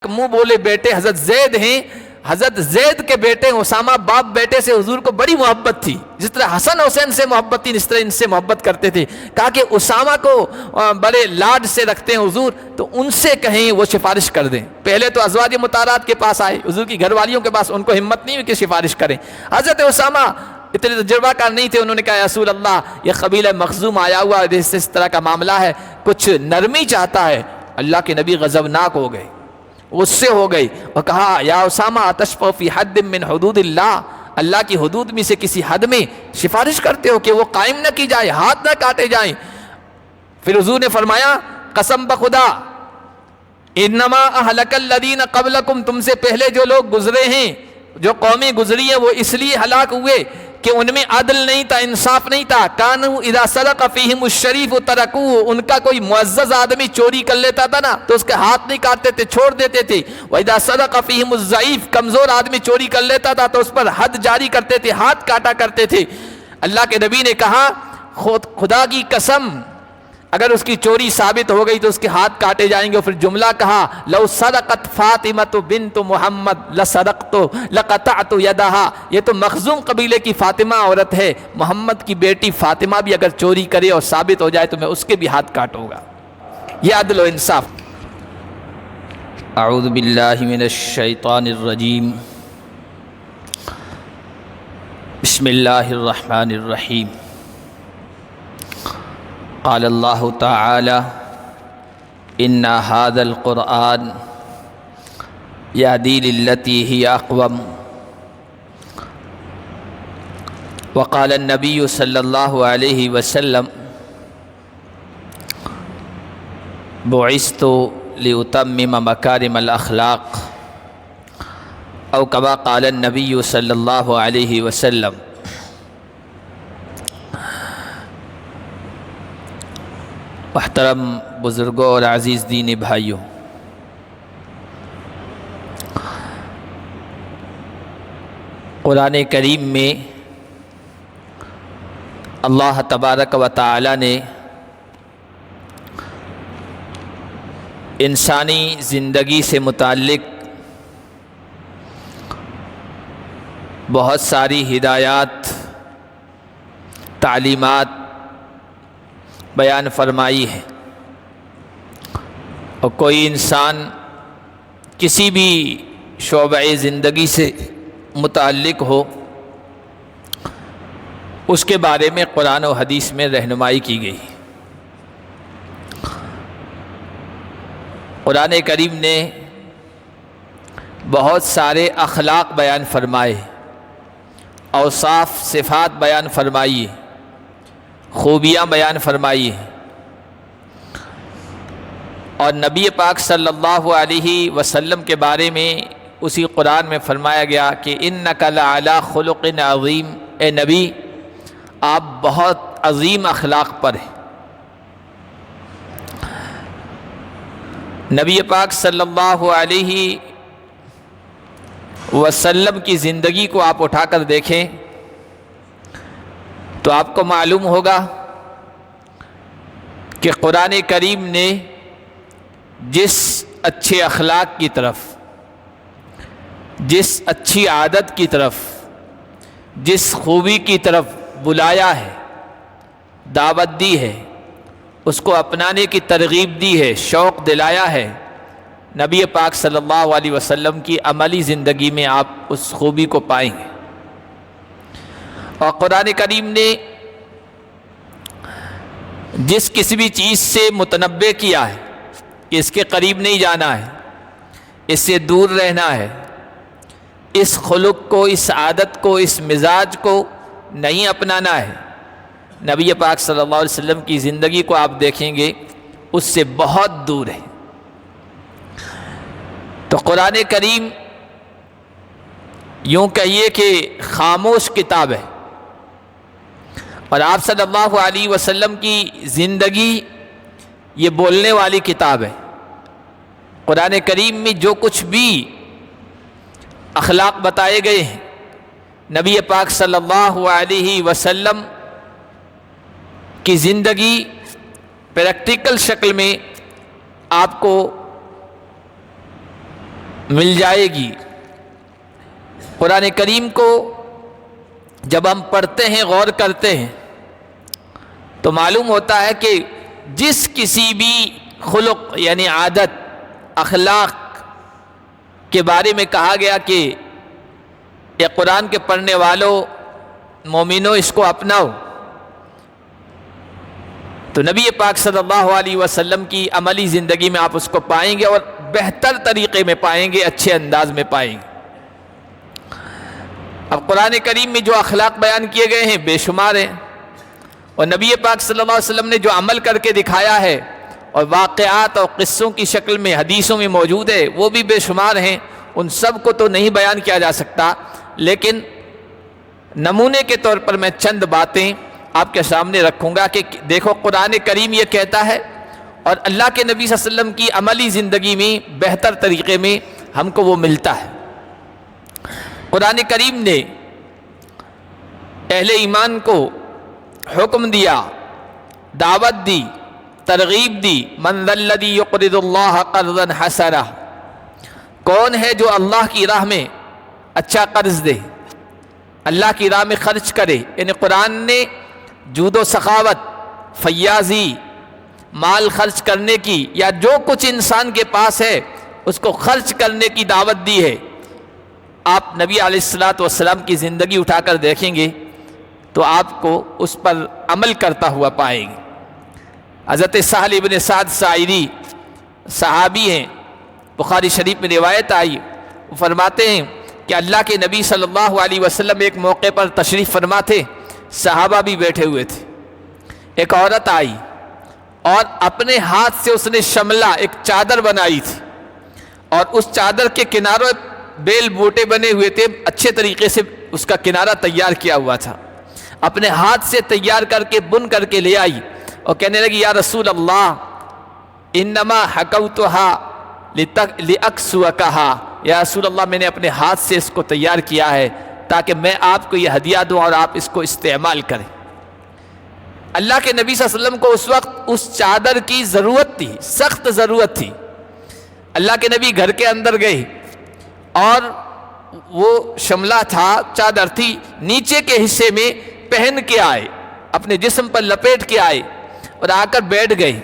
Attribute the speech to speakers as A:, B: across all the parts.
A: منہ بولے بیٹے حضرت زید ہیں، حضرت زید کے بیٹے اسامہ باپ بیٹے سے حضور کو بڑی محبت تھی، جس طرح حسن حسین سے محبت تھی اس طرح ان سے محبت کرتے تھے۔ کہا کہ اسامہ کو بڑے لاڈ سے رکھتے ہیں حضور، تو ان سے کہیں وہ سفارش کر دیں۔ پہلے تو ازواج مطہرات کے پاس آئے، حضور کی گھر والیوں کے پاس، ان کو ہمت نہیں ہوئی کہ سفارش کریں۔ حضرت اسامہ اتنے تجربہ کار نہیں تھے، انہوں نے کہا یا رسول اللہ یہ قبیلہ مخزوم آیا ہوا اس طرح کا معاملہ ہے، کچھ نرمی چاہتا ہے۔ اللہ کے نبی غضبناک ہو گئے، غصے ہو گئی اور کہا یا اسامہ اتشفع فی حد من حدود اللہ، اللہ کی حدود میں سے کسی حد میں سفارش کرتے ہو کہ وہ قائم نہ کی جائے، ہاتھ نہ کاٹے جائیں۔ پھر حضور نے فرمایا قسم بخدا انما اہلک الذین قبلکم، تم سے پہلے جو لوگ گزرے ہیں، جو قومیں گزری ہیں، وہ اس لیے ہلاک ہوئے کہ ان میں عدل نہیں تھا، انصاف نہیں تھا۔ کانوا اذا سرق فیہم الشریف ترکوہ، ان کا کوئی معزز آدمی چوری کر لیتا تھا نا تو اس کے ہاتھ نہیں کاٹتے تھے، چھوڑ دیتے تھے۔ واذا سرق فیہم الضعیف، کمزور آدمی چوری کر لیتا تھا تو اس پر حد جاری کرتے تھے، ہاتھ کاٹا کرتے تھے۔ اللہ کے نبی نے کہا خدا کی قسم اگر اس کی چوری ثابت ہو گئی تو اس کے ہاتھ کاٹے جائیں گے۔ اور پھر جملہ کہا لو سرقت فاطمۃ بنت محمد لسرقت لقطعت یدہا، یہ تو مخزوم قبیلے کی فاطمہ عورت ہے، محمد کی بیٹی فاطمہ بھی اگر چوری کرے اور ثابت ہو جائے تو میں اس کے بھی ہاتھ کاٹوں گا۔ یہ عدل و انصاف۔
B: اعوذ باللہ من الشیطان الرجیم، بسم اللہ الرحمن الرحیم۔ قال اللہ تعالی ان هذا القرآن یہدی للتی ہی اقوم، وقال النبی صلی اللہ علیہ وسلم بعثت لأتمم مکارم الاخلاق، او کما قال النبی صلی اللہ علیہ وسلم۔ محترم بزرگوں اور عزیز دینی بھائیوں، قرآن کریم میں اللہ تبارک و تعالی نے انسانی زندگی سے متعلق بہت ساری ہدایات، تعلیمات بیان فرمائی ہے، اور کوئی انسان کسی بھی شعبہ زندگی سے متعلق ہو اس کے بارے میں قرآن و حدیث میں رہنمائی کی گئی۔ قرآن کریم نے بہت سارے اخلاق بیان فرمائے، اوصاف صفات بیان فرمائی، خوبیاں بیان فرمائی ہیں، اور نبی پاک صلی اللہ علیہ وسلم کے بارے میں اسی قرآن میں فرمایا گیا کہ انک لعلی خلق عظیم، اے نبی آپ بہت عظیم اخلاق پر ہیں۔ نبی پاک صلی اللہ علیہ وسلم کی زندگی کو آپ اٹھا کر دیکھیں تو آپ کو معلوم ہوگا کہ قرآن کریم نے جس اچھے اخلاق کی طرف، جس اچھی عادت کی طرف، جس خوبی کی طرف بلایا ہے، دعوت دی ہے، اس کو اپنانے کی ترغیب دی ہے، شوق دلایا ہے، نبی پاک صلی اللہ علیہ وسلم کی عملی زندگی میں آپ اس خوبی کو پائیں گے۔ اور قرآن کریم نے جس کسی بھی چیز سے متنبہ کیا ہے کہ اس کے قریب نہیں جانا ہے، اس سے دور رہنا ہے، اس خلق کو، اس عادت کو، اس مزاج کو نہیں اپنانا ہے، نبی پاک صلی اللہ علیہ وسلم کی زندگی کو آپ دیکھیں گے اس سے بہت دور ہے۔ تو قرآن کریم یوں کہیے کہ خاموش کتاب ہے، اور آپ صلی اللہ علیہ وسلم کی زندگی یہ بولنے والی کتاب ہے۔ قرآن کریم میں جو کچھ بھی اخلاق بتائے گئے ہیں، نبی پاک صلی اللہ علیہ وسلم کی زندگی پریکٹیکل شکل میں آپ کو مل جائے گی۔ قرآن کریم کو جب ہم پڑھتے ہیں، غور کرتے ہیں، تو معلوم ہوتا ہے کہ جس کسی بھی خلق یعنی عادت، اخلاق کے بارے میں کہا گیا کہ یہ قرآن کے پڑھنے والوں مومنوں اس کو اپناؤ، تو نبی پاک صلی اللہ علیہ وسلم کی عملی زندگی میں آپ اس کو پائیں گے، اور بہتر طریقے میں پائیں گے، اچھے انداز میں پائیں گے۔ اب قرآن کریم میں جو اخلاق بیان کیے گئے ہیں بے شمار ہیں، اور نبی پاک صلی اللہ علیہ وسلم نے جو عمل کر کے دکھایا ہے اور واقعات اور قصوں کی شکل میں حدیثوں میں موجود ہے وہ بھی بے شمار ہیں۔ ان سب کو تو نہیں بیان کیا جا سکتا، لیکن نمونے کے طور پر میں چند باتیں آپ کے سامنے رکھوں گا کہ دیکھو قرآن کریم یہ کہتا ہے، اور اللہ کے نبی صلی اللہ علیہ وسلم کی عملی زندگی میں بہتر طریقے میں ہم کو وہ ملتا ہے۔ قرآن کریم نے اہل ایمان کو حکم دیا، دعوت دی، ترغیب دی، من ذا الذی یقرض اللہ قرضا حسنا، کون ہے جو اللہ کی راہ میں اچھا قرض دے، اللہ کی راہ میں خرچ کرے۔ یعنی قرآن نے جود و سخاوت، فیاضی، مال خرچ کرنے کی، یا جو کچھ انسان کے پاس ہے اس کو خرچ کرنے کی دعوت دی ہے۔ آپ نبی علیہ الصلوۃ والسلام کی زندگی اٹھا کر دیکھیں گے تو آپ کو اس پر عمل کرتا ہوا پائیں گے۔ حضرت سہل ابن سعد ساعدی صحابی ہیں، بخاری شریف میں روایت آئی، وہ فرماتے ہیں کہ اللہ کے نبی صلی اللہ علیہ وسلم ایک موقع پر تشریف فرما تھے، صحابہ بھی بیٹھے ہوئے تھے۔ ایک عورت آئی اور اپنے ہاتھ سے اس نے شملہ، ایک چادر بنائی تھی، اور اس چادر کے کناروں بیل بوٹے بنے ہوئے تھے، اچھے طریقے سے اس کا کنارہ تیار کیا ہوا تھا، اپنے ہاتھ سے تیار کر کے بن کر کے لے آئی اور کہنے لگی یا رسول اللہ انما حکوتها لأکسوکہا، یا رسول اللہ میں نے اپنے ہاتھ سے اس کو تیار کیا ہے تاکہ میں آپ کو یہ ہدیہ دوں اور آپ اس کو استعمال کریں۔ اللہ کے نبی صلی اللہ علیہ وسلم کو اس وقت اس چادر کی ضرورت تھی، سخت ضرورت تھی۔ اللہ کے نبی گھر کے اندر گئے اور وہ شملہ تھا، چادر تھی، نیچے کے حصے میں پہن کے آئے، اپنے جسم پر لپیٹ کے آئے اور آ کر بیٹھ گئے۔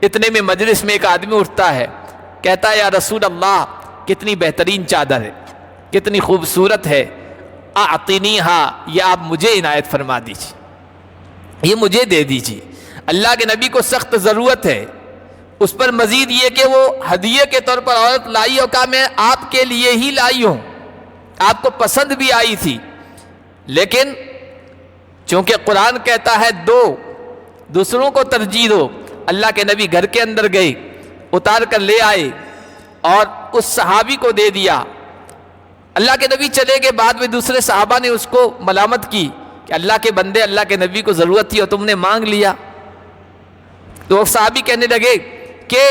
B: اتنے میں مجلس میں ایک آدمی اٹھتا ہے، کہتا ہے یا رسول اللہ کتنی بہترین چادر ہے، کتنی خوبصورت ہے، اعطینیہا، یہ آپ مجھے عنایت فرما دیجیے، یہ مجھے دے دیجیے۔ اللہ کے نبی کو سخت ضرورت ہے، اس پر مزید یہ کہ وہ ہدیے کے طور پر عورت لائی اور کہا میں آپ کے لیے ہی لائی ہوں، آپ کو پسند بھی آئی تھی، لیکن چونکہ قرآن کہتا ہے دو، دوسروں کو ترجیح دو، اللہ کے نبی گھر کے اندر گئے، اتار کر لے آئے اور اس صحابی کو دے دیا۔ اللہ کے نبی چلے گئے، بعد میں دوسرے صحابہ نے اس کو ملامت کی کہ اللہ کے بندے، اللہ کے نبی کو ضرورت تھی اور تم نے مانگ لیا۔ تو صحابی کہنے لگے کہ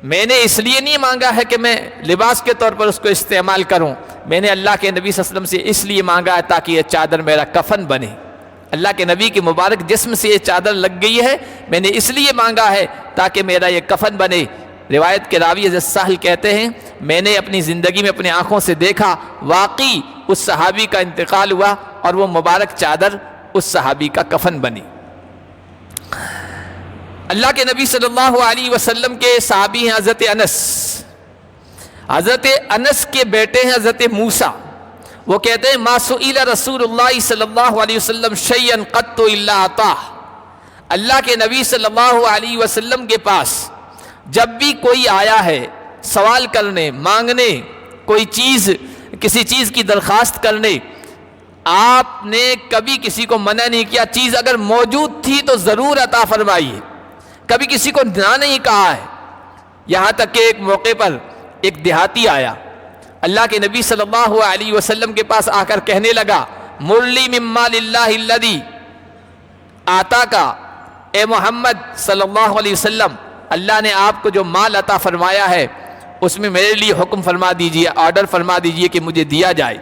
B: میں نے اس لیے نہیں مانگا ہے کہ میں لباس کے طور پر اس کو استعمال کروں، میں نے اللہ کے نبی صلی اللہ علیہ وسلم سے اس لیے مانگا ہے تاکہ یہ چادر میرا کفن بنے۔ اللہ کے نبی کے مبارک جسم سے یہ چادر لگ گئی ہے، میں نے اس لیے مانگا ہے تاکہ میرا یہ کفن بنے۔ روایت کے راوی حضرت سہل کہتے ہیں میں نے اپنی زندگی میں اپنی آنکھوں سے دیکھا، واقعی اس صحابی کا انتقال ہوا اور وہ مبارک چادر اس صحابی کا کفن بنی۔ اللہ کے نبی صلی اللہ علیہ وسلم کے صحابی ہیں حضرت انس، حضرت انس کے بیٹے ہیں حضرت موسیٰ، وہ کہتے ہیں ما سئل رسول اللہ صلی اللہ علیہ وسلم شیئا قط الا اعطاه، اللہ کے نبی صلی اللہ علیہ وسلم کے پاس جب بھی کوئی آیا ہے سوال کرنے، مانگنے، کوئی چیز، کسی چیز کی درخواست کرنے، آپ نے کبھی کسی کو منع نہیں کیا، چیز اگر موجود تھی تو ضرور عطا فرمائیے، کبھی کسی کو نہ نہیں کہا ہے۔ یہاں تک کہ ایک موقع پر ایک دیہاتی آیا، اللہ کے نبی صلی اللہ علیہ وسلم کے پاس آ کر کہنے لگا مرلی من مال اللہ الذی آتاکا، اے محمد صلی اللہ علیہ وسلم اللہ نے آپ کو جو مال عطا فرمایا ہے اس میں میرے لیے حکم فرما دیجئے، آرڈر فرما دیجئے کہ مجھے دیا جائے۔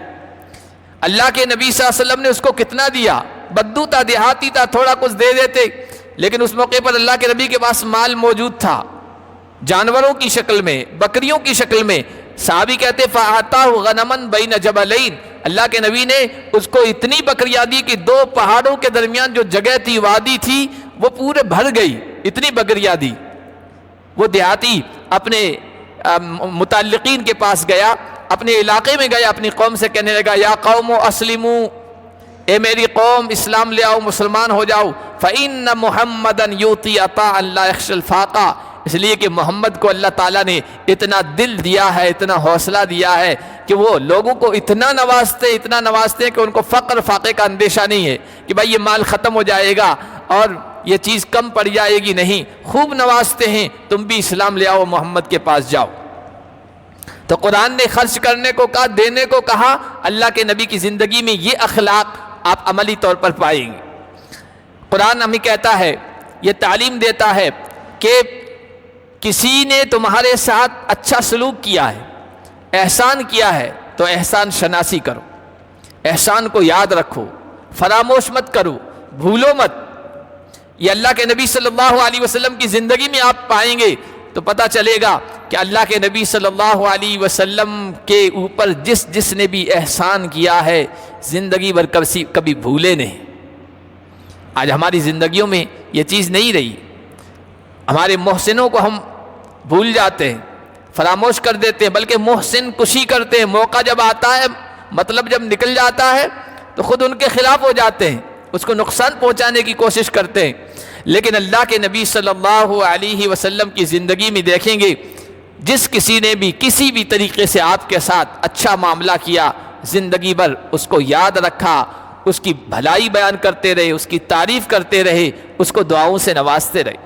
B: اللہ کے نبی صلی اللہ علیہ وسلم نے اس کو کتنا دیا؟ بدو تھا، دیہاتی تھا، تھوڑا کچھ دے دیتے، لیکن اس موقع پر اللہ کے نبی کے پاس مال موجود تھا، جانوروں کی شکل میں، بکریوں کی شکل میں،
A: صحابی کہتے فَأَعْطَاهُ غَنَمًا بَيْنَ جَبَلَيْنِ، اللہ کے نبی نے اس کو اتنی بکریاں دی کہ 2 پہاڑوں کے درمیان جو جگہ تھی، وادی تھی، وہ پورے بھر گئی، اتنی بکریاں دی۔ وہ دیہاتی اپنے متعلقین کے پاس گیا، اپنے علاقے میں گیا، اپنی قوم سے کہنے لگا یا قوم اسلموا، اے میری قوم اسلام لے آؤ، مسلمان ہو جاؤ، فإن محمدًا یؤتی عطاء لا یخشى الفاقہ، اس لیے کہ محمد کو اللہ تعالیٰ نے اتنا دل دیا ہے، اتنا حوصلہ دیا ہے کہ وہ لوگوں کو اتنا نوازتے ہیں کہ ان کو فقر فاقے کا اندیشہ نہیں ہے کہ بھائی یہ مال ختم ہو جائے گا اور یہ چیز کم پڑ جائے گی، نہیں، خوب نوازتے ہیں، تم بھی اسلام لے آؤ، محمد کے پاس جاؤ۔ تو قرآن نے خرچ کرنے کو کہا، دینے کو کہا، اللہ کے نبی کی زندگی میں یہ اخلاق آپ عملی طور پر پائیں گے۔ قرآن ہمیں کہتا ہے، یہ تعلیم دیتا ہے کہ کسی نے تمہارے ساتھ اچھا سلوک کیا ہے، احسان کیا ہے، تو احسان شناسی کرو، احسان کو یاد رکھو، فراموش مت کرو، بھولو مت۔ یہ اللہ کے نبی صلی اللہ علیہ وسلم کی زندگی میں آپ پائیں گے تو پتہ چلے گا کہ اللہ کے نبی صلی اللہ علیہ وسلم کے اوپر جس نے بھی احسان کیا ہے زندگی بھر کبھی بھولے نہیں۔ آج ہماری زندگیوں میں یہ چیز نہیں رہی، ہمارے محسنوں کو ہم بھول جاتے ہیں، فراموش کر دیتے ہیں، بلکہ محسن کشی کرتے ہیں، موقع جب آتا ہے، مطلب جب نکل جاتا ہے تو خود ان کے خلاف ہو جاتے ہیں، اس کو نقصان پہنچانے کی کوشش کرتے ہیں۔ لیکن اللہ کے نبی صلی اللہ علیہ وسلم کی زندگی میں دیکھیں گے، جس کسی نے بھی کسی بھی طریقے سے آپ کے ساتھ اچھا معاملہ کیا، زندگی بھر اس کو یاد رکھا، اس کی بھلائی بیان کرتے رہے، اس کی تعریف کرتے رہے، اس کو دعاؤں سے نوازتے رہے۔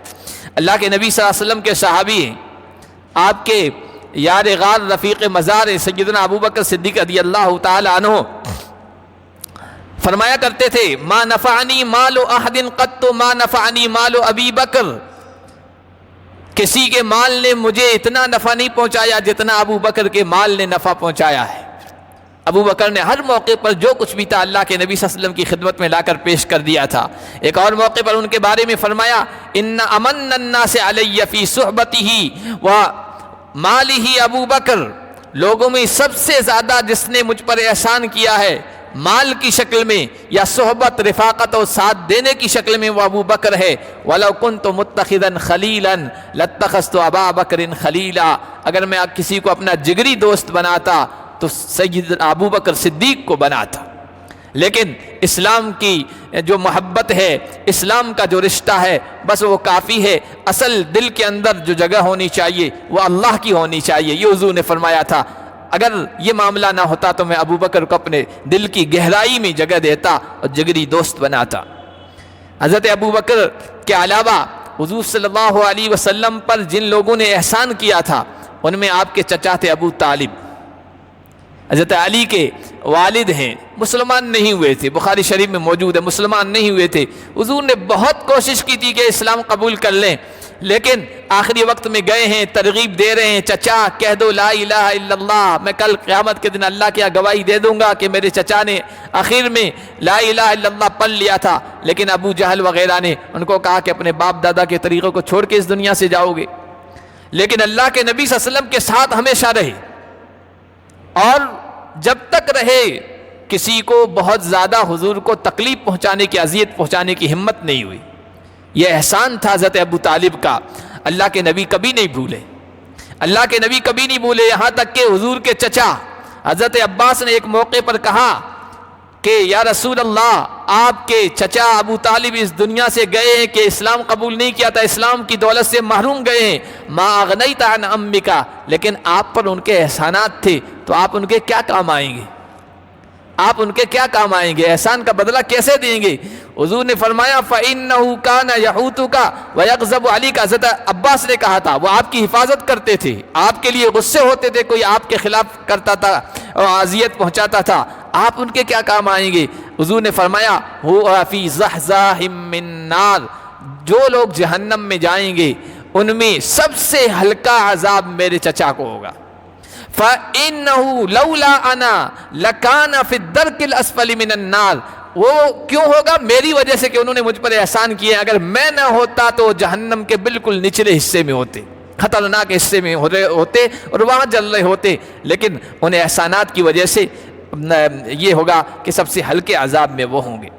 A: اللہ کے نبی صلی اللہ علیہ وسلم کے صحابی ہیں، آپ کے یار غار رفیق مزار سیدنا ابو بکر صدیق رضی اللہ تعالی عنہ فرمایا کرتے تھے ما نفعنی مال احد قط ما نفعنی مال ابی بکر، کسی کے مال نے مجھے اتنا نفع نہیں پہنچایا جتنا ابو بکر کے مال نے نفع پہنچایا ہے۔ ابو بکر نے ہر موقع پر جو کچھ بھی تھا اللہ کے نبی صلی اللہ علیہ وسلم کی خدمت میں لا کر پیش کر دیا تھا۔ ایک اور موقع پر ان کے بارے میں فرمایا ان امن الناس علی فی صحبتہ و مالہ ابو بکر، لوگوں میں سب سے زیادہ جس نے مجھ پر احسان کیا ہے مال کی شکل میں یا صحبت رفاقت اور ساتھ دینے کی شکل میں، وہ ابو بکر ہے۔ وَلَوْ كُنْتُ مُتَّخِذًا خَلِيلًا لَاتَّخَذْتُ أَبَا بَكْرٍ خَلِيلًا، اگر میں کسی کو اپنا جگری دوست بناتا تو سیدنا ابو بکر صدیق کو بناتا۔ لیکن اسلام کی جو محبت ہے، اسلام کا جو رشتہ ہے، بس وہ کافی ہے، اصل دل کے اندر جو جگہ ہونی چاہیے وہ اللہ کی ہونی چاہیے۔ یہ حضور نے فرمایا تھا اگر یہ معاملہ نہ ہوتا تو میں ابو بکر کو اپنے دل کی گہرائی میں جگہ دیتا اور جگری دوست بناتا۔ حضرت ابو بکر کے علاوہ حضور صلی اللہ علیہ وسلم پر جن لوگوں نے احسان کیا تھا ان میں آپ کے چچا تھے ابو طالب، حضرت علی کے والد ہیں، مسلمان نہیں ہوئے تھے، بخاری شریف میں موجود ہے، مسلمان نہیں ہوئے تھے۔ حضور نے بہت کوشش کی تھی کہ اسلام قبول کر لیں، لیکن آخری وقت میں گئے ہیں، ترغیب دے رہے ہیں، چچا کہہ دو لا الہ الا اللہ، میں کل قیامت کے دن اللہ کی گواہی دے دوں گا کہ میرے چچا نے آخر میں لا الہ الا اللہ پڑھ لیا تھا۔ لیکن ابو جہل وغیرہ نے ان کو کہا کہ اپنے باپ دادا کے طریقوں کو چھوڑ کے اس دنیا سے جاؤ گے، لیکن اللہ کے نبی صلی اللہ علیہ وسلم کے ساتھ ہمیشہ رہے، اور جب تک رہے کسی کو بہت زیادہ حضور کو تکلیف پہنچانے کی، اذیت پہنچانے کی ہمت نہیں ہوئی۔ یہ احسان تھا حضرت ابو طالب کا، اللہ کے نبی کبھی نہیں بھولے، اللہ کے نبی کبھی نہیں بھولے، یہاں تک کہ حضور کے چچا حضرت عباس نے ایک موقع پر کہا کہ یا رسول اللہ، آپ کے چچا ابو طالب اس دنیا سے گئے ہیں کہ اسلام قبول نہیں کیا تھا، اسلام کی دولت سے محروم گئے ہیں، ما اغنیت عن امک، لیکن آپ پر ان کے احسانات تھے، تو آپ ان کے کیا کام آئیں گے؟ آپ ان کے کیا کام آئیں گے؟ احسان کا بدلہ کیسے دیں گے؟ حضور نے فرمایا فَإِنَّهُ كَانَ يَحُوتُكَ وَيَغْضَبُ عَلَيْكَ، حضرت عباس نے کہا تھا وہ آپ کی حفاظت کرتے تھے، آپ کے لیے غصے ہوتے تھے، کوئی آپ کے خلاف کرتا تھا اور اذیت پہنچاتا تھا، آپ ان کے کیا کام آئیں گے؟ حضور نے فرمایا هُوَ فِي زَحْزَاحٍ مِّن نَّارٍ، جو لوگ جہنم میں جائیں گے ان میں سب سے ہلکا عذاب میرے چچا کو ہوگا۔ فَإِنَّهُ لَوْلَا أَنَا لَكَانَ فِي الدَّرْكِ الْأَسْفَلِ مِنَ النَّارِ، وہ کیوں ہوگا؟ میری وجہ سے کہ انہوں نے مجھ پر احسان کیے، اگر میں نہ ہوتا تو جہنم کے بالکل نچلے حصے میں ہوتے۔ خطرناک حصے میں ہوتے اور وہاں جل رہے ہوتے، لیکن انہیں احسانات کی وجہ سے یہ ہوگا کہ سب سے ہلکے عذاب میں وہ ہوں گے۔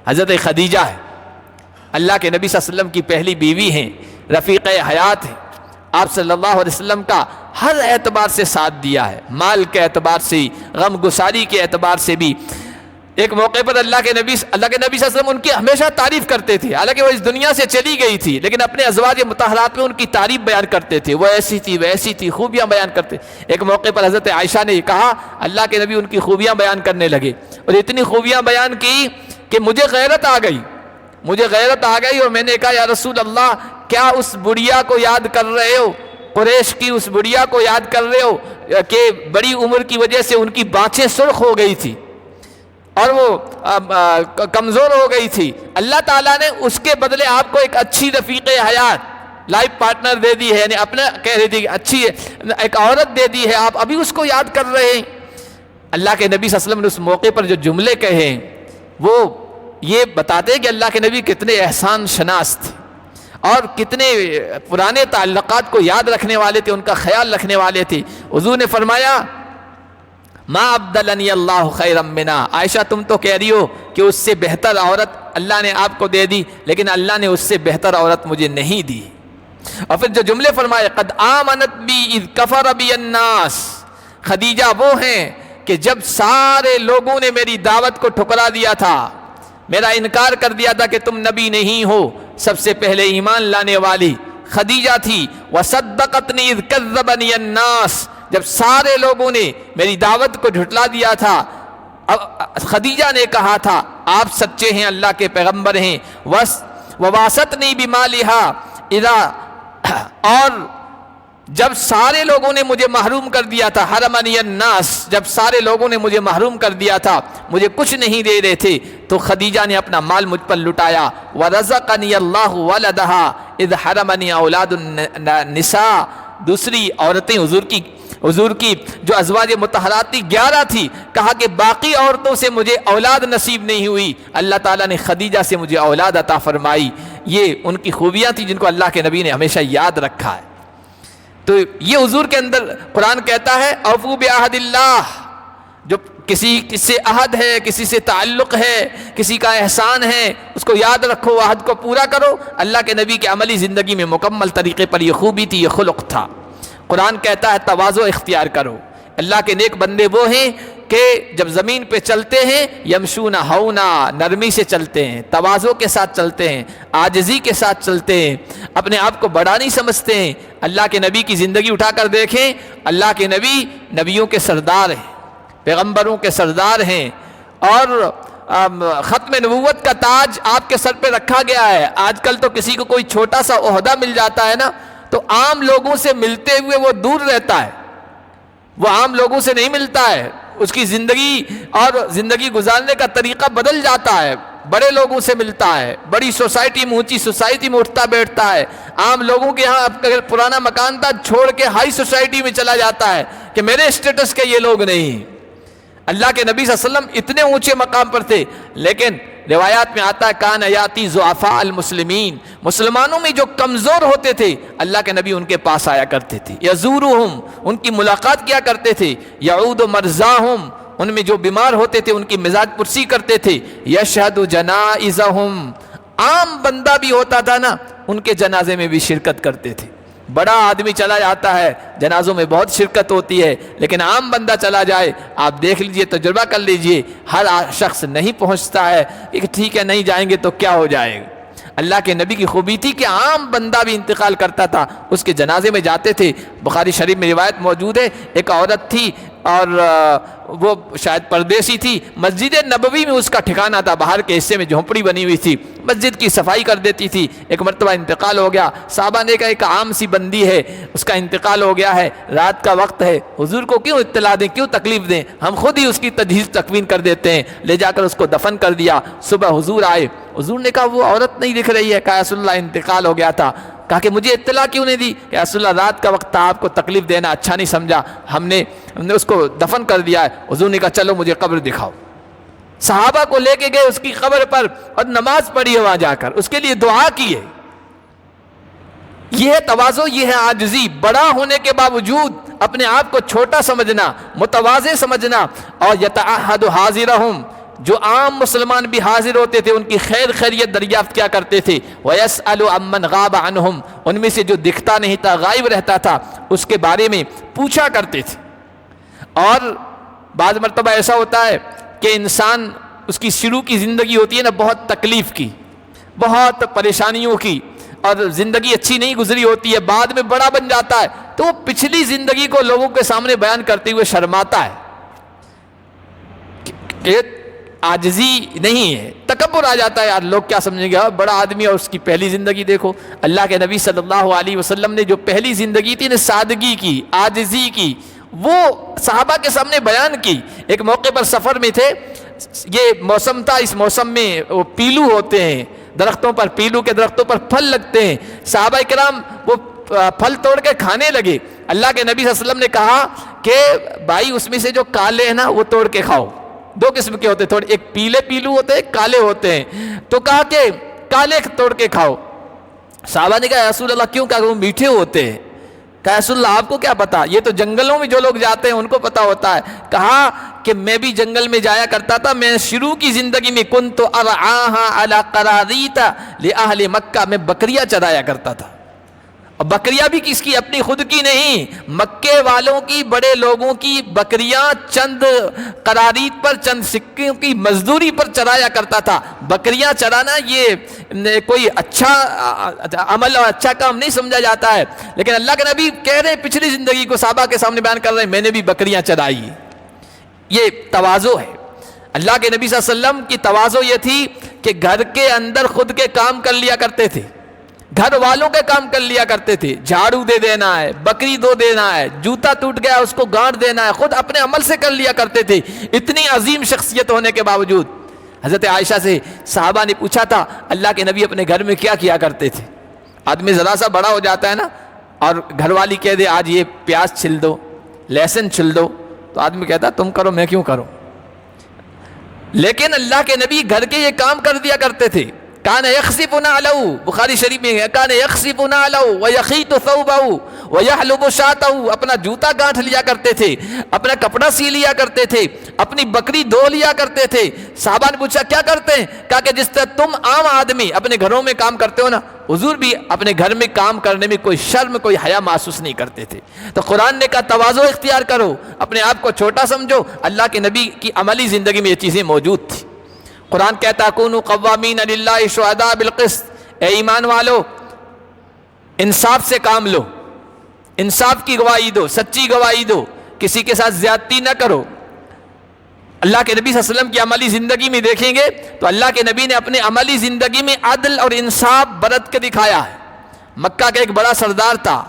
A: حضرت خدیجہ ہے، اللہ کے نبی صلی اللہ علیہ وسلم کی پہلی بیوی ہیں، رفیق حیات ہیں، آپ صلی اللہ علیہ وسلم کا ہر اعتبار سے ساتھ دیا ہے، مال کے اعتبار سے، غم گساری کے اعتبار سے بھی۔ ایک موقع پر اللہ کے نبی صلی اللہ علیہ وسلم ان کی ہمیشہ تعریف کرتے تھے، حالانکہ وہ اس دنیا سے چلی گئی تھی، لیکن اپنے ازواج مطہرات میں ان کی تعریف بیان کرتے تھے، وہ ایسی تھی ویسی تھی، خوبیاں بیان کرتے۔ ایک موقع پر حضرت عائشہ نے کہا، اللہ کے نبی ان کی خوبیاں بیان کرنے لگے اور اتنی خوبیاں بیان کی کہ مجھے غیرت آ گئی اور میں نے کہا یا رسول اللہ کیا اس بڑھیا کو یاد کر رہے ہو، قریش کی اس بڑھیا کو یاد کر رہے ہو کہ بڑی عمر کی وجہ سے ان کی بانچیں سرخ ہو گئی تھی اور وہ کمزور ہو گئی تھی، اللہ تعالیٰ نے اس کے بدلے آپ کو ایک اچھی رفیق حیات لائف پارٹنر دے دی ہے، یعنی اپنا کہہ رہی تھی اچھی ایک عورت دے دی ہے، آپ ابھی اس کو یاد کر رہے ہیں۔ اللہ کے نبی صلی اللہ علیہ وسلم نے اس موقع پر جو جملے کہے وہ یہ بتاتے کہ اللہ کے نبی کتنے احسان شناس تھے اور کتنے پرانے تعلقات کو یاد رکھنے والے تھے، ان کا خیال رکھنے والے تھے۔ حضور نے فرمایا ما ابدلنی اللہ خیرا منا، عائشہ تم تو کہہ رہی ہو کہ اس سے بہتر عورت اللہ نے آپ کو دے دی، لیکن اللہ نے اس سے بہتر عورت مجھے نہیں دی۔ اور پھر جو جملے فرمائے قد آمنت بی اذ کفر بی الناس، خدیجہ وہ ہیں کہ جب سارے لوگوں نے میری دعوت کو ٹھکرا دیا تھا، میرا انکار کر دیا تھا کہ تم نبی نہیں ہو، سب سے پہلے ایمان لانے والی خدیجہ تھی۔ وصدقتنی اذ کذبنی الناس، جب سارے لوگوں نے میری دعوت کو جھٹلا دیا تھا، خدیجہ نے کہا تھا آپ سچے ہیں، اللہ کے پیغمبر ہیں۔ وواستنی بمالہا اذا، اور جب سارے لوگوں نے مجھے محروم کر دیا تھا، حرمنی الناس، جب سارے لوگوں نے مجھے محروم کر دیا تھا، مجھے کچھ نہیں دے رہے تھے، تو خدیجہ نے اپنا مال مجھ پر لٹایا۔ ورزقنی اللہ ولدہا اذ حرمنی اولاد النساء، دوسری عورتیں حضور کی جو ازواج مطہرات تھی 11 تھی، کہا کہ باقی عورتوں سے مجھے اولاد نصیب نہیں ہوئی، اللہ تعالیٰ نے خدیجہ سے مجھے اولاد عطا فرمائی۔ یہ ان کی خوبیاں تھیں جن کو اللہ کے نبی نے ہمیشہ یاد رکھا ہے۔ تو یہ حضور کے اندر قرآن کہتا ہے اوفوا بعہد اللہ، جو کسی سے عہد ہے، کسی سے تعلق ہے، کسی کا احسان ہے، اس کو یاد رکھو، عہد کو پورا کرو۔ اللہ کے نبی کے عملی زندگی میں مکمل طریقے پر یہ خوبی تھی، یہ خلق تھا۔ قرآن کہتا ہے تواضع اختیار کرو۔ اللہ کے نیک بندے وہ ہیں کہ جب زمین پہ چلتے ہیں یمشون ہونا، نرمی سے چلتے ہیں، تواضع کے ساتھ چلتے ہیں، عاجزی کے ساتھ چلتے ہیں، اپنے آپ کو بڑا نہیں سمجھتے ہیں۔ اللہ کے نبی کی زندگی اٹھا کر دیکھیں، اللہ کے نبی نبیوں کے سردار ہیں، پیغمبروں کے سردار ہیں، اور ختم نبوت کا تاج آپ کے سر پہ رکھا گیا ہے۔ آج کل تو کسی کو کوئی چھوٹا سا عہدہ مل جاتا ہے نا، تو عام لوگوں سے ملتے ہوئے وہ دور رہتا ہے، وہ عام لوگوں سے نہیں ملتا ہے، اس کی زندگی اور زندگی گزارنے کا طریقہ بدل جاتا ہے، بڑے لوگوں سے ملتا ہے، بڑی سوسائٹی میں، اونچی سوسائٹی میں اٹھتا بیٹھتا ہے۔ عام لوگوں کے ہاں اگر پرانا مکان تھا چھوڑ کے ہائی سوسائٹی میں چلا جاتا ہے کہ میرے اسٹیٹس کے یہ لوگ نہیں۔ اللہ کے نبی صلی اللہ علیہ وسلم اتنے اونچے مقام پر تھے، لیکن روایات میں آتا ہے کان یاتی ضعفاء المسلمین، مسلمانوں میں جو کمزور ہوتے تھے اللہ کے نبی ان کے پاس آیا کرتے تھے، یزورہم، ان کی ملاقات کیا کرتے تھے، یعود مرضاہم، ان میں جو بیمار ہوتے تھے ان کی مزاج پرسی کرتے تھے، یشہد جنائزہم، عام بندہ بھی ہوتا تھا نا ان کے جنازے میں بھی شرکت کرتے تھے۔ بڑا آدمی چلا جاتا ہے جنازوں میں بہت شرکت ہوتی ہے، لیکن عام بندہ چلا جائے آپ دیکھ لیجئے، تجربہ کر لیجئے، ہر شخص نہیں پہنچتا ہے کہ ٹھیک ہے نہیں جائیں گے تو کیا ہو جائے گا۔ اللہ کے نبی کی خوبی تھی کہ عام بندہ بھی انتقال کرتا تھا اس کے جنازے میں جاتے تھے۔ بخاری شریف میں روایت موجود ہے، ایک عورت تھی اور وہ شاید پردیسی تھی، مسجد نبوی میں اس کا ٹھکانہ تھا، باہر کے حصے میں جھونپڑی بنی ہوئی تھی، مسجد کی صفائی کر دیتی تھی۔ ایک مرتبہ انتقال ہو گیا، صحابہ نے کہا ایک عام سی بندی ہے، اس کا انتقال ہو گیا ہے، رات کا وقت ہے، حضور کو کیوں اطلاع دیں، کیوں تکلیف دیں، ہم خود ہی اس کی تجہیز تکوین کر دیتے ہیں۔ لے جا کر اس کو دفن کر دیا۔ صبح حضور آئے، حضور نے کہا وہ عورت نہیں دکھ رہی ہے، کہا رسول اللہ انتقال ہو گیا تھا۔ کہا کہ مجھے اطلاع کیوں نہیں دی؟ کہ رسول اللہ رات کا وقت تھا، آپ کو تکلیف دینا اچھا نہیں سمجھا، ہم نے اس کو دفن کر دیا ہے۔ حضور نے کہا چلو مجھے قبر دکھاؤ۔ صحابہ کو لے کے گئے اس کی قبر پر اور نماز پڑھی ہے، وہاں جا کر اس کے لیے دعا کی ہے۔ یہ ہے تواضع، یہ ہے عاجزی، بڑا ہونے کے باوجود اپنے آپ کو چھوٹا سمجھنا، متواضع سمجھنا. اور یتعہد حاضرہم، جو عام مسلمان بھی حاضر ہوتے تھے ان کی خیر خیریت دریافت کیا کرتے تھے. وَيَسْأَلُ عَمَّنْ غَابَ عَنْهُمْ، ان میں سے جو دکھتا نہیں تھا، غائب رہتا تھا، اس کے بارے میں پوچھا کرتے تھے. اور بعض مرتبہ ایسا ہوتا ہے کہ انسان، اس کی شروع کی زندگی ہوتی ہے نا بہت تکلیف کی، بہت پریشانیوں کی، اور زندگی اچھی نہیں گزری ہوتی ہے، بعد میں بڑا بن جاتا ہے تو وہ پچھلی زندگی کو لوگوں کے سامنے بیان کرتے ہوئے شرماتا ہے. کہ عاجزی نہیں ہے، تکبر آ جاتا ہے، یار لوگ کیا سمجھیں گے، بڑا آدمی اور اس کی پہلی زندگی دیکھو. اللہ کے نبی صلی اللہ علیہ وسلم نے جو پہلی زندگی تھی نا سادگی کی، عاجزی کی، وہ صحابہ کے سامنے بیان کی. ایک موقع پر سفر میں تھے، یہ موسم تھا، اس موسم میں وہ پیلو ہوتے ہیں درختوں پر، پیلو کے درختوں پر پھل لگتے ہیں. صحابہ کرام وہ پھل توڑ کے کھانے لگے. اللہ کے نبی صلی اللہ علیہ وسلم نے کہا کہ بھائی اس میں سے جو کالے ہیں نا وہ توڑ کے کھاؤ. دو قسم کے ہوتے ہیں، تھوڑے ایک پیلے پیلو ہوتے ہیں، کالے ہوتے ہیں. تو کہا کہ کالے توڑ کے کھاؤ. صحابہ نے کہا رسول اللہ کیوں؟ کہا وہ میٹھے ہوتے ہیں. کہا رسول اللہ آپ کو کیا پتا، یہ تو جنگلوں میں جو لوگ جاتے ہیں ان کو پتا ہوتا ہے. کہا کہ میں بھی جنگل میں جایا کرتا تھا، میں شروع کی زندگی میں کنت ارعاها علی قراریط لاہل مکہ، میں بکریاں چرایا کرتا تھا. اور بکریاں بھی کس کی؟ اپنی خود کی نہیں، مکے والوں کی، بڑے لوگوں کی بکریاں چند قراریط پر، چند سکوں کی مزدوری پر چرایا کرتا تھا. بکریاں چرانا یہ کوئی اچھا عمل اور اچھا کام نہیں سمجھا جاتا ہے، لیکن اللہ کے نبی کہہ رہے ہیں پچھلی زندگی کو صحابہ کے سامنے بیان کر رہے ہیں، میں نے بھی بکریاں چرائی. یہ تواضع ہے. اللہ کے نبی صلی اللہ علیہ وسلم کی تواضع یہ تھی کہ گھر کے اندر خود کے کام کر لیا کرتے تھے، گھر والوں کے کام کر لیا کرتے تھے. جھاڑو دے دینا ہے، بکری دو دینا ہے، جوتا ٹوٹ گیا اس کو گانٹھ دینا ہے، خود اپنے عمل سے کر لیا کرتے تھے. اتنی عظیم شخصیت ہونے کے باوجود حضرت عائشہ سے صحابہ نے پوچھا تھا اللہ کے نبی اپنے گھر میں کیا کیا کرتے تھے. آدمی ذرا سا بڑا ہو جاتا ہے نا، اور گھر والی کہہ دے آج یہ پیاز چھل دو، لہسن چھل دو، تو آدمی کہتا تم کرو میں کیوں کروں. لیکن اللہ کے نبی گھر کے یہ کام کر دیا کرتے تھے. کان یخصف نعلہ، بخاری شریف میں ہے، کان یخصف نعلہ ویخیط ثوبہ ویحلب شاۃہ، اپنا جوتا گانٹھ لیا کرتے تھے، اپنا کپڑا سی لیا کرتے تھے، اپنی بکری دھو لیا کرتے تھے. صحابہ نے پوچھا کیا کرتے ہیں؟ کہا کہ جس طرح تم عام آدمی اپنے گھروں میں کام کرتے ہو نا، حضور بھی اپنے گھر میں کام کرنے میں کوئی شرم، کوئی حیا محسوس نہیں کرتے تھے. تو قرآن نے کہا تواضع اختیار کرو، اپنے آپ کو چھوٹا سمجھو. اللہ کے نبی کی عملی زندگی میں یہ چیزیں موجود تھیں. قرآن کہتا کونوا قوامین للہ شہداء بالقسط، اے ایمان والو انصاف سے کام لو، انصاف کی گواہی دو، سچی گواہی دو، کسی کے ساتھ زیادتی نہ کرو. اللہ کے نبی صلی اللہ علیہ وسلم کی عملی زندگی میں دیکھیں گے تو اللہ کے نبی نے اپنے عملی زندگی میں عدل اور انصاف برت کے دکھایا ہے. مکہ کا ایک بڑا سردار تھا،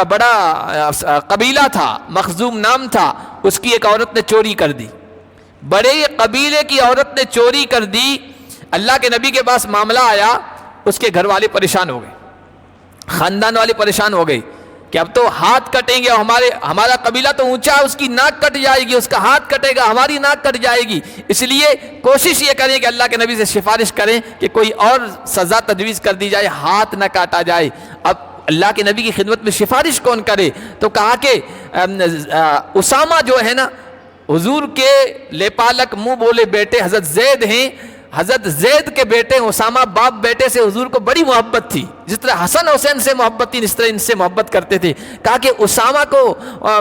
A: بڑا قبیلہ تھا، مخزوم نام تھا، اس کی ایک عورت نے چوری کر دی. بڑے قبیلے کی عورت نے چوری کر دی. اللہ کے نبی کے پاس معاملہ آیا، اس کے گھر والے پریشان ہو گئے، خاندان والے پریشان ہو گئے کہ اب تو ہاتھ کٹیں گے، ہمارا قبیلہ تو اونچا ہے، اس کی ناک کٹ جائے گی، اس کا ہاتھ کٹے گا، ہماری ناک کٹ جائے گی. اس لیے کوشش یہ کریں کہ اللہ کے نبی سے سفارش کریں کہ کوئی اور سزا تجویز کر دی جائے، ہاتھ نہ کاٹا جائے. اب اللہ کے نبی کی خدمت میں سفارش کون کرے؟ تو کہا کہ اسامہ جو ہے نا، حضور کے لیپالک منہ بولے بیٹے حضرت زید ہیں، حضرت زید کے بیٹے اسامہ باپ بیٹے سے حضور کو بڑی محبت تھی. جس طرح حسن حسین سے محبت تھی اس طرح ان سے محبت کرتے تھے. کہا کہ اسامہ کو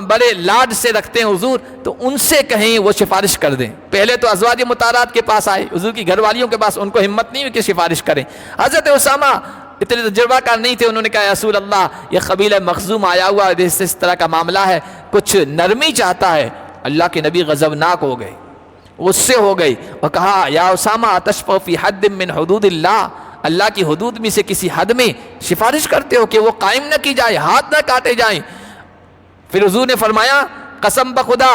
A: بڑے لاڈ سے رکھتے ہیں حضور، تو ان سے کہیں وہ سفارش کر دیں. پہلے تو ازواج مطہرات کے پاس آئے، حضور کی گھر والیوں کے پاس، ان کو ہمت نہیں ہوئی کہ سفارش کریں. حضرت اسامہ اتنے تجربہ کار نہیں تھے، انہوں نے کہا رسول اللہ یہ قبیلہ مخزوم آیا ہوا اس طرح کا معاملہ ہے، کچھ نرمی چاہتا ہے. اللہ کے نبی غضبناک ہو گئے، غصے ہو گئی اور کہا یا اسامہ اتشفع فی حد من حدود اللہ، اللہ کی حدود میں سے کسی حد میں سفارش کرتے ہو کہ وہ قائم نہ کی جائے، ہاتھ نہ کاٹے جائیں. پھر حضور نے فرمایا قسم بخدا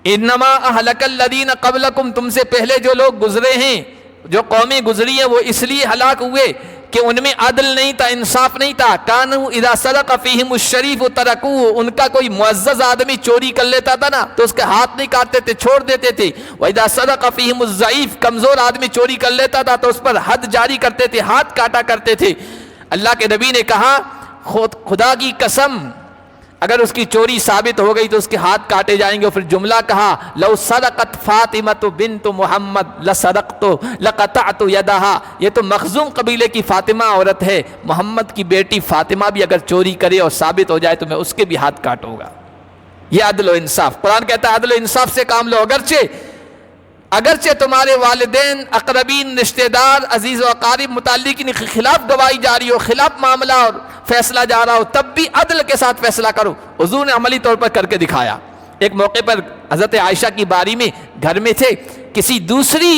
A: انما اہلک الذین قبلکم، تم سے پہلے جو لوگ گزرے ہیں، جو قومیں گزری ہیں، وہ اس لیے ہلاک ہوئے کہ ان میں عدل نہیں تھا، انصاف نہیں تھا. کانوا اذا سرق فیہم الشریف ترکوہ، ان کا کوئی معزز آدمی چوری کر لیتا تھا نا تو اس کے ہاتھ نہیں کاٹتے تھے، چھوڑ دیتے تھے. واذا سرق فیہم الضعیف، کمزور آدمی چوری کر لیتا تھا تو اس پر حد جاری کرتے تھے، ہاتھ کاٹا کرتے تھے. اللہ کے نبی نے کہا خدا کی قسم اگر اس کی چوری ثابت ہو گئی تو اس کے ہاتھ کاٹے جائیں گے. اور پھر جملہ کہا لو صدقت فاطمۃ بنت محمد لصدقت لقطعت یدہا. یہ تو مخزوم قبیلے کی فاطمہ عورت ہے, محمد کی بیٹی فاطمہ بھی اگر چوری کرے اور ثابت ہو جائے تو میں اس کے بھی ہاتھ کاٹوں گا. یہ عدل و انصاف. قرآن کہتا ہے عدل و انصاف سے کام لو. اگرچہ تمہارے والدین, اقربین, رشتہ دار, عزیز و اقارب متعلقین کے خلاف گواہی جاری ہو, خلاف معاملہ اور فیصلہ جا رہا ہو, تب بھی عدل کے ساتھ فیصلہ کرو. حضور نے عملی طور پر کر کے دکھایا. ایک موقع پر حضرت عائشہ کی باری میں گھر میں تھے, کسی دوسری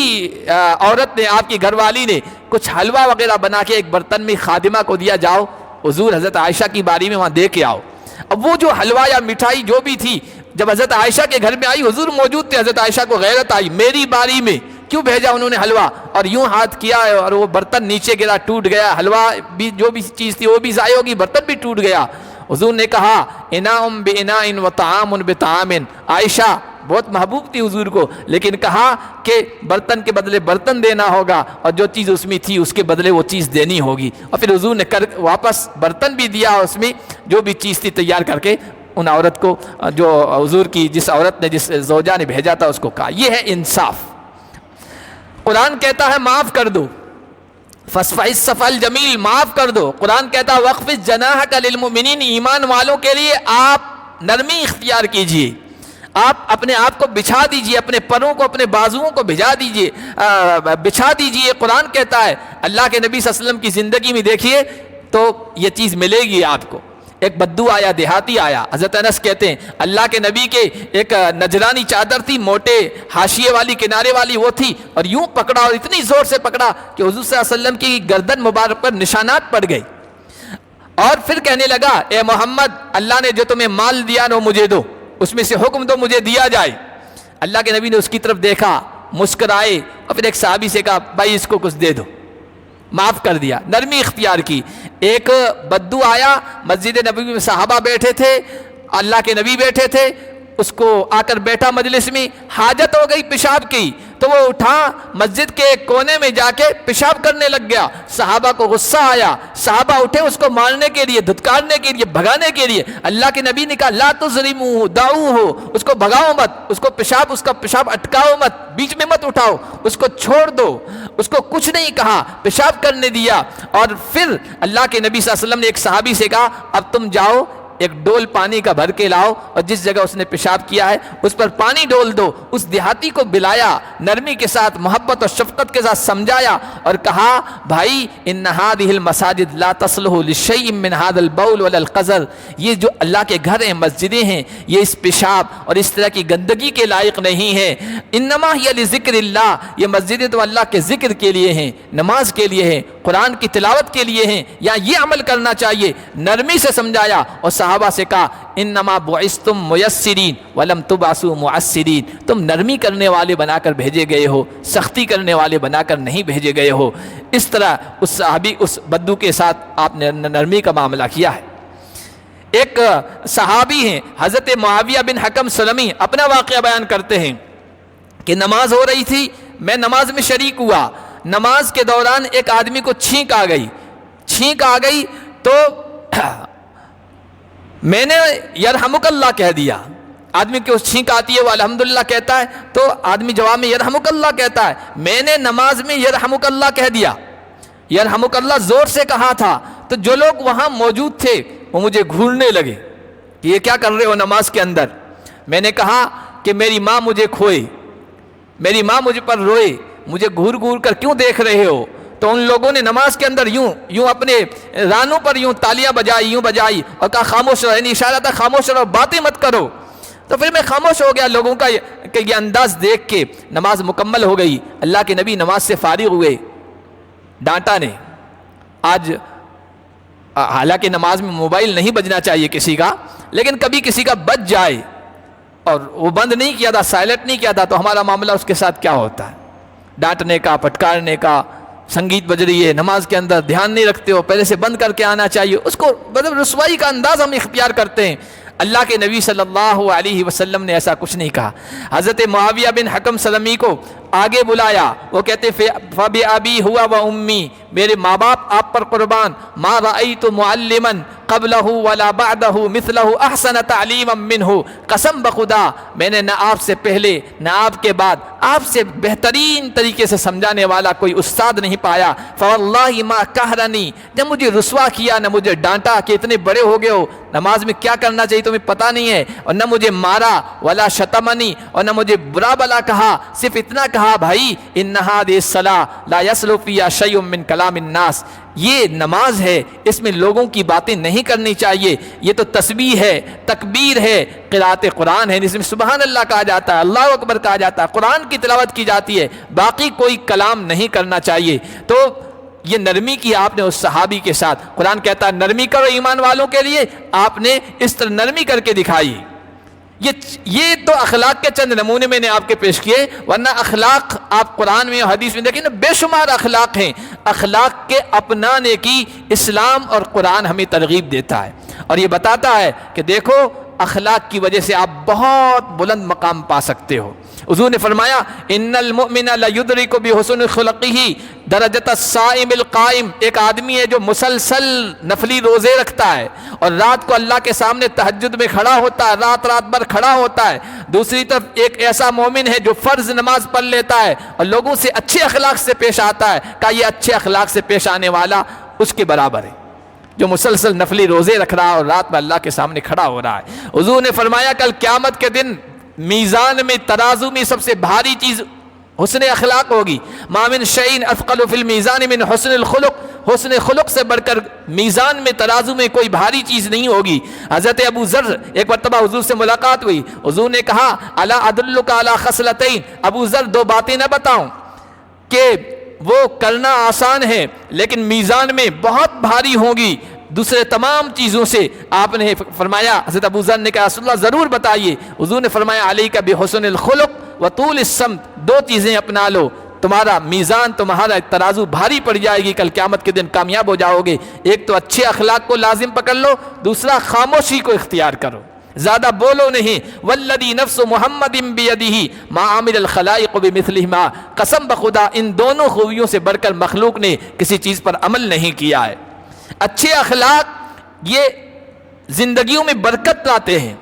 A: عورت نے, آپ کی گھر والی نے کچھ حلوہ وغیرہ بنا کے ایک برتن میں خادمہ کو دیا, جاؤ حضور حضرت عائشہ کی باری میں وہاں دے کے آؤ. اب وہ جو حلوہ یا مٹھائی جو بھی تھی جب حضرت عائشہ کے گھر میں آئی, حضور موجود تھے, حضرت عائشہ کو غیرت آئی, میری باری میں کیوں بھیجا انہوں نے حلوہ, اور یوں ہاتھ کیا اور وہ برتن نیچے گرا, ٹوٹ گیا. حلوہ بھی جو بھی چیز تھی وہ بھی ضائع ہوگی, برتن بھی ٹوٹ گیا. حضور نے کہا اناء باناء وطعام بطعام. عائشہ بہت محبوب تھی حضور کو, لیکن کہا کہ برتن کے بدلے برتن دینا ہوگا اور جو چیز اس میں تھی اس کے بدلے وہ چیز دینی ہوگی. اور پھر حضور نے واپس برتن بھی دیا, اس میں جو بھی چیز تھی تیار کر کے ان عورت کو, جو حضور کی جس عورت نے, جس زوجہ نے بھیجا تھا اس کو کہا. یہ ہے انصاف. قرآن کہتا ہے معاف کر دو, فاصفح الصفح الجمیل, معاف کر دو. قرآن کہتا ہے واخفض جناحک للمؤمنین, ایمان والوں کے لیے آپ نرمی اختیار کیجئے, آپ اپنے آپ کو بچھا دیجئے, اپنے پروں کو, اپنے بازوؤں کو بچھا دیجئے. قرآن کہتا ہے, اللہ کے نبی صلی اللہ علیہ وسلم کی زندگی میں دیکھیے تو یہ چیز ملے گی آپ کو. ایک بدو آیا, دیہاتی آیا, حضرت انس کہتے ہیں اللہ کے نبی کے ایک نجرانی چادر تھی, موٹے حاشیے والی, کنارے والی وہ تھی, اور یوں پکڑا اور اتنی زور سے پکڑا کہ حضور صلی اللہ علیہ وسلم کی گردن مبارک پر نشانات پڑ گئے. اور پھر کہنے لگا اے محمد, اللہ نے جو تمہیں مال دیا نا مجھے دو, اس میں سے حکم دو مجھے دیا جائے. اللہ کے نبی نے اس کی طرف دیکھا, مسکرائے, اور پھر ایک صحابی سے کہا بھائی اس کو کچھ دے دو, معاف کر دیا, نرمی اختیار کی. ایک بدو آیا, مسجد نبی میں صحابہ بیٹھے تھے, اللہ کے نبی بیٹھے تھے, اس کو آ کر بیٹھا مجلس میں, حاجت ہو گئی پیشاب کی, تو وہ اٹھا مسجد کے ایک کونے میں جا کے پیشاب کرنے لگ گیا. صحابہ کو غصہ آیا, صحابہ اٹھے اس کو مارنے کے لیے, دھتکارنے کے لیے, بھگانے کے لیے. اللہ کے نبی نے کہا لا تظلموہ دعوہ, اس کو بھگاؤ مت, اس کا پیشاب اٹکاؤ مت, بیچ میں مت اٹھاؤ, اس کو چھوڑ دو, اس کو کچھ نہیں کہا, پیشاب کرنے دیا. اور پھر اللہ کے نبی صلی اللہ علیہ وسلم نے ایک صحابی سے کہا اب تم جاؤ ایک ڈول پانی کا بھر کے لاؤ, اور جس جگہ اس نے پیشاب کیا ہے اس پر پانی ڈول دو. اس دیہاتی کو بلایا, نرمی کے ساتھ, محبت اور شفقت کے ساتھ سمجھایا, اور کہا بھائی ان هذه المساجد لا تصلح لشيء من هذا البول ولا القذر, یہ جو اللہ کے گھر ہیں, مسجدیں ہیں, یہ اس پیشاب اور اس طرح کی گندگی کے لائق نہیں ہے. انما هي لذکر اللہ, یہ مسجدیں تو اللہ کے ذکر کے لیے ہیں, نماز کے لیے ہیں, قرآن کی تلاوت کے لیے ہیں, یا یہ عمل کرنا چاہیے. نرمی سے سمجھایا اور صحابہ سے کہا انما بعثتم میسرین ولم تبعثوا معسرین, تم نرمی کرنے والے بنا کر بھیجے گئے ہو, سختی کرنے والے بنا کر نہیں بھیجے گئے ہو. اس طرح اس صحابی, اس بدو کے ساتھ آپ نے نرمی کا معاملہ کیا ہے. ایک صحابی ہیں حضرت معاویہ بن حکم سلمی, اپنا واقعہ بیان کرتے ہیں کہ نماز ہو رہی تھی, میں نماز میں شریک ہوا. نماز کے دوران ایک آدمی کو چھینک آ گئی تو میں نے یرحمک اللہ کہہ دیا. آدمی کی اس چھینک آتی ہے وہ الحمدللہ کہتا ہے, تو آدمی جواب میں یرحمک اللہ کہتا ہے. میں نے نماز میں یرحمک اللہ کہہ دیا, یرحمک اللہ زور سے کہا تھا, تو جو لوگ وہاں موجود تھے وہ مجھے گھورنے لگے کہ یہ کیا کر رہے ہو نماز کے اندر. میں نے کہا کہ میری ماں مجھے کھوئے, میری ماں مجھ پر روئے, مجھے گھور کر کیوں دیکھ رہے ہو. تو ان لوگوں نے نماز کے اندر یوں اپنے رانوں پر یوں تالیاں بجائی اور کہا خاموش رہو, یعنی اشارہ تھا خاموش رہو, باتیں مت کرو. تو پھر میں خاموش ہو گیا لوگوں کا کہ یہ انداز دیکھ کے. نماز مکمل ہو گئی, اللہ کے نبی نماز سے فارغ ہوئے, ڈانٹا نے. آج حالانکہ نماز میں موبائل نہیں بجنا چاہیے کسی کا, لیکن کبھی کسی کا بج جائے اور وہ بند نہیں کیا تھا, سائلنٹ نہیں کیا تھا, تو ہمارا معاملہ اس کے ساتھ کیا ہوتا ہے, ڈانٹنے کا, پھٹکارنے کا. سنگیت بج رہی ہے نماز کے اندر, دھیان نہیں رکھتے ہو, پہلے سے بند کر کے آنا چاہیے. اس کو مطلب رسوائی کا انداز ہم اختیار کرتے ہیں. اللہ کے نبی صلی اللہ علیہ وسلم نے ایسا کچھ نہیں کہا. حضرت معاویہ بن حکم سلمی کو آگے بلایا. وہ کہتے فبی ابی ہوا و امی، میرے ماں باپ آپ پر قربان، ما رأیت معلما قبلہ ولا بعدہ مثلہ احسن تعلیما منہ، قسم بخدا میں نے نہ آپ سے پہلے نہ آپ کے بعد آپ سے بہترین طریقے سے سمجھانے والا کوئی استاد نہیں پایا. فواللہ ما قہرنی، نہ مجھے رسوا کیا نہ مجھے ڈانٹا کہ اتنے بڑے ہو گئے ہو، نماز میں کیا کرنا چاہیے تمہیں پتہ نہیں ہے، اور نہ مجھے مارا ولا شتمنی، اور نہ مجھے برا بلا کہا، صرف اتنا کہا بھائی ان هذه الصلاة لا يصلح فيها شيء من کلام الناس، یہ نماز ہے اس میں لوگوں کی باتیں نہیں کرنی چاہیے، یہ تو تسبیح ہے، تکبیر ہے، قرات قرآن ہے جس میں سبحان اللہ کہا جاتا ہے، اللہ اکبر کہا جاتا ہے، قرآن کی تلاوت کی جاتی ہے، باقی کوئی کلام نہیں کرنا چاہیے. تو یہ نرمی کی آپ نے اس صحابی کے ساتھ. قرآن کہتا ہے نرمی کرو ایمان والوں کے لیے، آپ نے اس طرح نرمی کر کے دکھائی. یہ تو اخلاق کے چند نمونے میں نے آپ کے پیش کیے، ورنہ اخلاق آپ قرآن میں اور حدیث میں دیکھیں نا، بے شمار اخلاق ہیں. اخلاق کے اپنانے کی اسلام اور قرآن ہمیں ترغیب دیتا ہے، اور یہ بتاتا ہے کہ دیکھو اخلاق کی وجہ سے آپ بہت بلند مقام پا سکتے ہو. حضور نے فرمایا ان المؤمن لیدرک بحسن خلقہ درجۃ الصائم القائم، ایک آدمی ہے جو مسلسل نفلی روزے رکھتا ہے اور رات کو اللہ کے سامنے تہجد میں کھڑا ہوتا ہے، رات بھر کھڑا ہوتا ہے. دوسری طرف ایک ایسا مومن ہے جو فرض نماز پڑھ لیتا ہے اور لوگوں سے اچھے اخلاق سے پیش آتا ہے، کہ یہ اچھے اخلاق سے پیش آنے والا اس کے برابر ہے جو مسلسل نفلی روزے رکھ رہا ہے اور رات میں اللہ کے سامنے کھڑا ہو رہا ہے. حضور نے فرمایا کل قیامت کے دن میزان میں ترازو میں سب سے بھاری چیز حسن اخلاق ہوگی. ما من شیء اثقل فی المیزان من حسن الخلق، حسن خلق سے بڑھ کر میزان میں ترازو میں کوئی بھاری چیز نہیں ہوگی. حضرت ابو ذر ایک مرتبہ حضور سے ملاقات ہوئی، حضور نے کہا الا ادلک علی خصلتین، ابو ذر دو باتیں نہ بتاؤں کہ وہ کرنا آسان ہے لیکن میزان میں بہت بھاری ہوں گی دوسرے تمام چیزوں سے. آپ نے فرمایا، حضرت ابو ذر نے کہا رسول اللہ ضرور بتائیے. حضور نے فرمایا علیک بحسن الخلق و طول السمت، دو چیزیں اپنا لو، تمہارا میزان تمہارا ترازو بھاری پڑ جائے گی، کل قیامت کے دن کامیاب ہو جاؤ گے. ایک تو اچھے اخلاق کو لازم پکڑ لو، دوسرا خاموشی کو اختیار کرو، زیادہ بولو نہیں. والذی نفس محمد بیدہ ما عمل الخلائق بمثلہما، قسم بخدا ان دونوں خوبیوں سے بڑھ کر مخلوق نے کسی چیز پر عمل نہیں کیا ہے. اچھے اخلاق یہ زندگیوں میں برکت لاتے ہیں،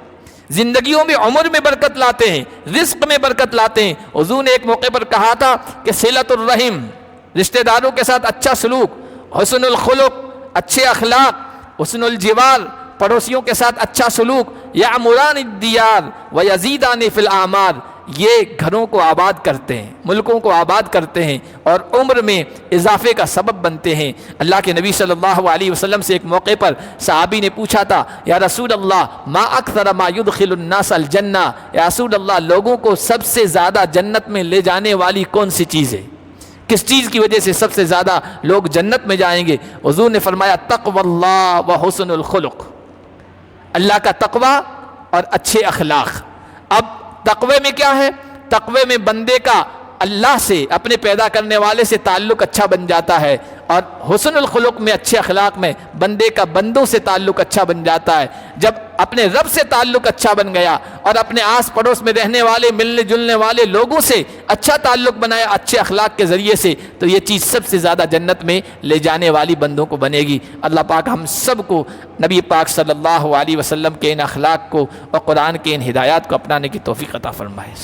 A: زندگیوں میں عمر میں برکت لاتے ہیں، رزق میں برکت لاتے ہیں. حضور نے ایک موقع پر کہا تھا کہ صلۃ الرحم، رشتہ داروں کے ساتھ اچھا سلوک، حسن الخلق اچھے اخلاق، حسن الجوار پڑوسیوں کے ساتھ اچھا سلوک، یعمران الدیار ویزیدان فی الاعمار، یہ گھروں کو آباد کرتے ہیں، ملکوں کو آباد کرتے ہیں اور عمر میں اضافے کا سبب بنتے ہیں. اللہ کے نبی صلی اللہ علیہ وسلم سے ایک موقع پر صحابی نے پوچھا تھا یا رسول اللہ ما اکثر ما يدخل الناس الجنہ، یا رسول اللہ لوگوں کو سب سے زیادہ جنت میں لے جانے والی کون سی چیز ہے، کس چیز کی وجہ سے سب سے زیادہ لوگ جنت میں جائیں گے؟ حضور نے فرمایا تقوی اللہ و حسن الخلق، اللہ کا تقوی اور اچھے اخلاق. اب تقوی میں کیا ہے؟ تقوی میں بندے کا اللہ سے، اپنے پیدا کرنے والے سے تعلق اچھا بن جاتا ہے، اور حسن الخلق میں اچھے اخلاق میں بندے کا بندوں سے تعلق اچھا بن جاتا ہے. جب اپنے رب سے تعلق اچھا بن گیا اور اپنے آس پڑوس میں رہنے والے ملنے جلنے والے لوگوں سے اچھا تعلق بنایا اچھے اخلاق کے ذریعے سے، تو یہ چیز سب سے زیادہ جنت میں لے جانے والی بندوں کو بنے گی. اللہ پاک ہم سب کو نبی پاک صلی اللہ علیہ وسلم کے ان اخلاق کو اور قرآن کے ان ہدایات کو اپنانے کی توفیق عطا فرمائے.